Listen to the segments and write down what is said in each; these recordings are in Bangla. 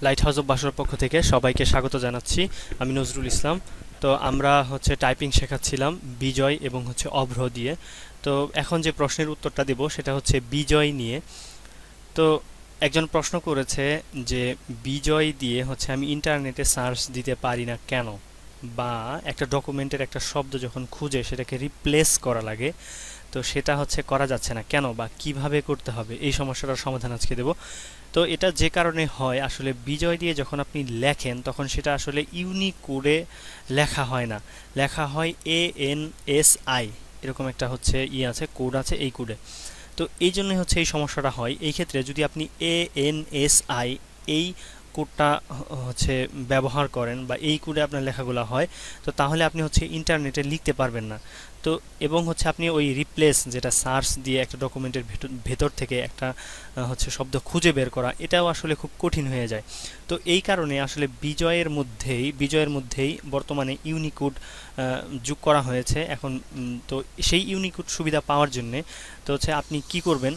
লাইট হাউস অফ বাসুর পক্ষ থেকে সবাইকে স্বাগত জানাচ্ছি। আমি নজরুল ইসলাম। তো আমরা টাইপিং শেখাচ্ছিলাম বিজয় এবং অভ্র দিয়ে। তো এখন যে প্রশ্নের উত্তরটা দেব সেটা হচ্ছে বিজয় নিয়ে। তো একজন প্রশ্ন করেছে যে বিজয় দিয়ে আমি ইন্টারনেটে সার্চ দিতে পারি না কেন, বা একটা ডকুমেন্টের একটা শব্দ যখন খুঁজে সেটাকে রিপ্লেস করা লাগে, তো সেটা করা যাচ্ছে না কেন বা কিভাবে করতে হবে, এই সমস্যাটার সমাধান আজকে দেব। তো এটা যে কারণে হয়, আসলে বিজয় দিয়ে যখন আপনি লেখেন তখন সেটা আসলে ইউনিকোডে লেখা হয় না, লেখা হয় ANSI, এরকম একটা আছে, কোড আছে, এই কোডে। তো এই জন্যই এই সমস্যাটা হয়। এই ক্ষেত্রে যদি আপনি ANSI এই কোডটা ব্যবহার করেন বা এই কোডে আপনার লেখাগুলো হয়, তো তাহলে আপনি ইন্টারনেটে লিখতে পারবেন না। তো এবং আপনি ওই রিপ্লেস, যেটা সার্চ দিয়ে একটা ডকুমেন্টের ভেতর থেকে একটা শব্দ খুঁজে বের করা, এটাও আসলে খুব কঠিন হয়ে যায়। তো এই কারণে আসলে বিজয়ের মধ্যেই বর্তমানে ইউনিকোড যোগ করা হয়েছে এখন। তো সেই ইউনিকোড সুবিধা পাওয়ার জন্যে তো আপনি কি করবেন,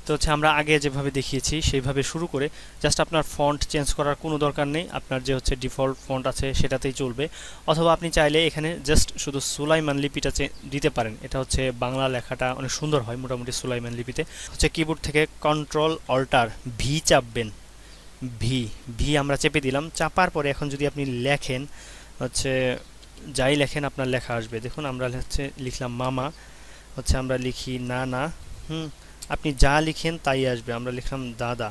তো আমরা আগে যেভাবে দেখিয়েছি সেইভাবে শুরু করে জাস্ট আপনার ফন্ট চেঞ্জ করার কোনো দরকার নেই, আপনার যে ডিফল্ট ফন্ট আছে সেটাতেই চলবে। অথবা আপনি চাইলে এখানে জাস্ট শুধু সুলাইমান লিপিটা দিতে পারেন। এটা বাংলা লেখাটা অনেক সুন্দর হয় মোটামুটি সুলাইমান লিপিতে। কিবোর্ড থেকে কন্ট্রোল অল্টার ভি চাপবেন। ভি ভি আমরা চেপে দিলাম। চাপার পরে এখন যদি আপনি লেখেন, হচ্ছে যাই লেখেন আপনার লেখা আসবে। দেখুন আমরা লিখলাম মামা, আমরা লিখি না না, আপনি যা লিখেন তাই আসবে। আমরা লিখলাম দাদা।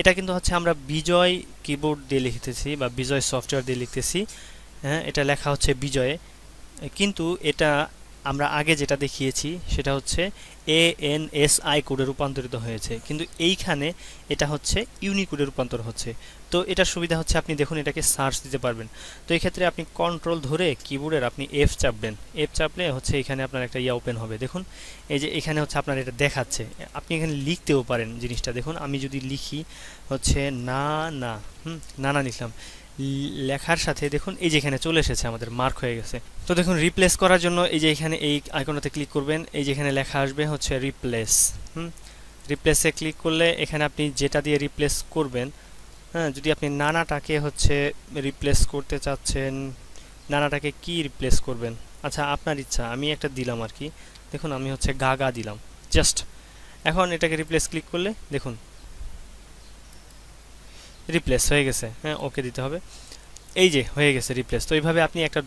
এটা কিন্তু আমরা বিজয় কিবোর্ড দিয়ে লিখতেছি বা বিজয় সফটওয়্যার দিয়ে লিখতেছি। হ্যাঁ, এটা লেখা বিজয়ে, কিন্তু এটা আমরা আগে যেটা দেখিয়েছি সেটা ANSI কোডে রূপান্তরিত হয়েছে, কিন্তু এইখানে এটা ইউনিকোডে রূপান্তর হচ্ছে। তো এটার সুবিধা আপনি দেখুন এটাকে সার্চ দিতে পারবেন। তো এই ক্ষেত্রে আপনি কন্ট্রোল ধরে কিবোর্ডের আপনি F চাপবেন। F চাপলে এখানে আপনার একটা ওপেন হবে। দেখুন এই যে এখানে আপনার এটা দেখাচ্ছে, আপনি এখানে লিখতেও পারেন জিনিসটা। দেখুন আমি যদি লিখি না না, না না লিখলাম, লেখার সাথে দেখুন এই যে এখানে চলে এসেছে, আমাদের মার্ক হয়ে গেছে। তো দেখুন রিপ্লেস করার জন্য এই যে এখানে এই আইকনটাতে ক্লিক করবেন, এই যে এখানে লেখা আসবে রিপ্লেস। রিপ্লেসে ক্লিক করলে এখানে আপনি যেটা দিয়ে রিপ্লেস করবেন, হ্যাঁ, যদি আপনি নানাটাকে রিপ্লেস করতে চাচ্ছেন, নানাটাকে কি রিপ্লেস করবেন, আচ্ছা আপনার ইচ্ছা, আমি একটা দিলাম আর কি। দেখুন আমি গাগা দিলাম জাস্ট। এখন এটাকে রিপ্লেস ক্লিক করলে দেখুন রিপ্লেস হয়ে গেছে। হ্যাঁ, ওকে দিতে হবে। এই যে হয়ে গেছে রিপ্লেস। তো এইভাবে আপনি একটা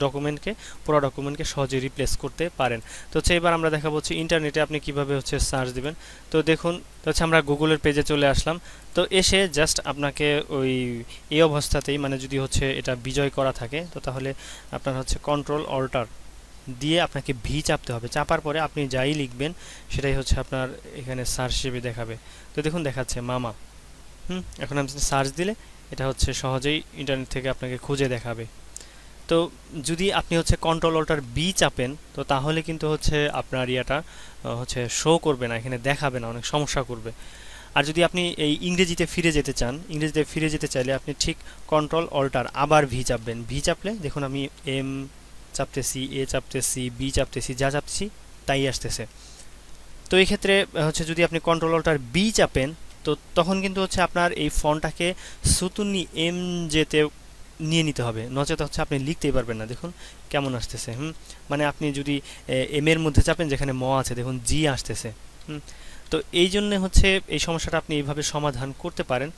পুরো ডকুমেন্টকে সহজে রিপ্লেস করতে পারেন। তো এবার আমরা দেখাবো ইন্টারনেটে আপনি কিভাবে সার্চ দিবেন। তো দেখুন আমরা গুগলের পেজে চলে আসলাম। তো এসে জাস্ট আপনাকে ওই এই অবস্থাতেই, মানে যদি এটা বিজয় করা থাকে, তো তাহলে আপনার কন্ট্রোল অল্টার দিয়ে আপনাকে ভি চাপতে হবে। চাপার পরে আপনি যাই লিখবেন সেটাই আপনার এখানে সার্চ হিসেবে দেখাবে। তো দেখুন দেখাচ্ছে মামা। এখন আপনি সার্চ দিলে এটা সহজেই ইন্টারনেট থেকে আপনাকে খুঁজে দেখাবে। তো যদি আপনি কন্ট্রোল অল্টার বি চাপেন, তো তাহলে কিন্তু আপনার ইয়াটা শো করবে না, এখানে দেখাবে না, অনেক সমস্যা করবে। আর যদি আপনি এই ইংরেজিতে ফিরে যেতে চান, ইংরেজিতে ফিরে যেতে চাইলে আপনি ঠিক কন্ট্রোল অল্টার আবার ভি চাপবেন। ভি চাপলে দেখুন আমি এম চাপতেছি, এ চাপতেছি, বি চাপতেছি, যা চাপছি তাই আসতেছে। তো এই ক্ষেত্রে যদি আপনি কন্ট্রোল অল্টার বি চাপেন, তো তখন কিন্তু আপনার এই ফন্টটাকে সুতুনি এম যেতে নিয়ে নিতে হবে, নচেত আপনি লিখতেই পারবেন না। দেখুন কেমন আসতেছে। মানে আপনি যদি এম এর মধ্যে চাপেন যেখানে ম আছে, দেখুন জি আসতেছে। তো এই জন্য এই সমস্যাটা আপনি এইভাবে সমাধান করতে পারেন।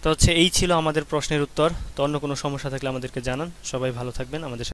তো এই ছিল আমাদের প্রশ্নের উত্তর। তো অন্য কোনো সমস্যা থাকলে আমাদেরকে জানান। সবাই ভালো থাকবেন। আমাদের